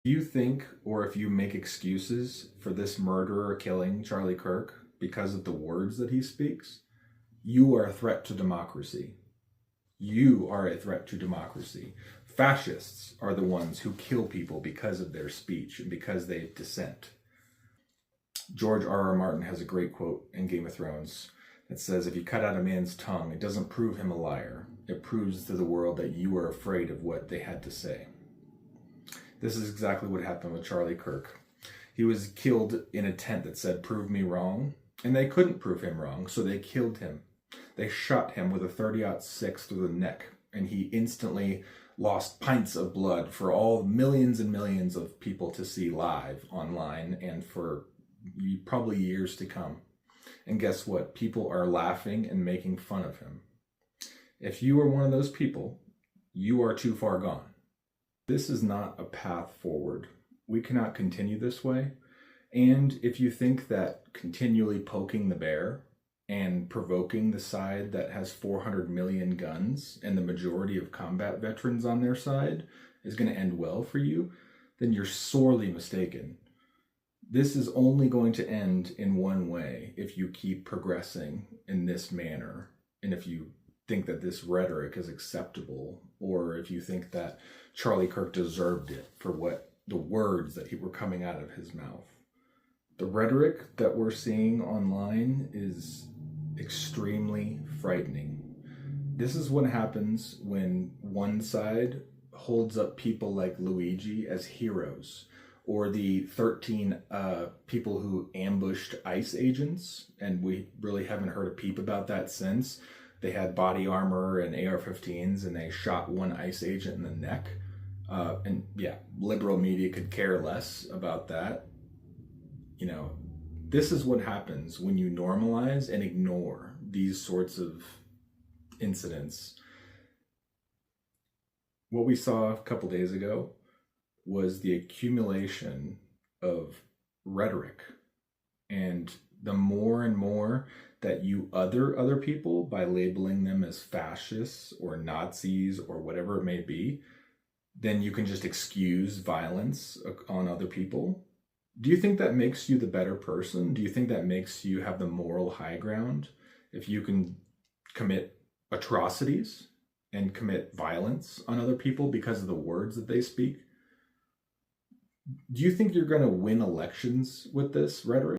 Do you think, or if you make excuses for this murderer killing Charlie Kirk because of the words that he speaks, you are a threat to democracy. You are a threat to democracy. Fascists are the ones who kill people because of their speech and because they dissent. George R. R. Martin has a great quote in Game of Thrones that says, if you cut out a man's tongue, it doesn't prove him a liar. It proves to the world that you are afraid of what they had to say. This is exactly what happened with Charlie Kirk. He was killed in a tent that said, prove me wrong. And they couldn't prove him wrong, so they killed him. They shot him with a 30-06 through the neck, and he instantly lost pints of blood for all millions and millions of people to see live online and for probably years to come. And guess what? People are laughing and making fun of him. If you are one of those people, you are too far gone. This is not a path forward. We cannot continue this way. And if you think that continually poking the bear and provoking the side that has 400 million guns and the majority of combat veterans on their side is going to end well for you, then you're sorely mistaken. This is only going to end in one way if you keep progressing in this manner, and if you think that this rhetoric is acceptable, or if you think that Charlie Kirk deserved it for what the words that were coming out of his mouth. The rhetoric that we're seeing online is extremely frightening. This is what happens when one side holds up people like Luigi as heroes, or the 13 people who ambushed ICE agents, and we really haven't heard a peep about that since. They had body armor and AR-15s, and they shot one ICE agent in the neck. And yeah, liberal media could care less about that. You know, this is what happens when you normalize and ignore these sorts of incidents. What we saw a couple days ago was the accumulation of rhetoric, and the more and more that you other people by labeling them as fascists or Nazis or whatever it may be, then you can just excuse violence on other people. Do you think that makes you the better person? Do you think that makes you have the moral high ground if you can commit atrocities and commit violence on other people because of the words that they speak? Do you think you're going to win elections with this rhetoric?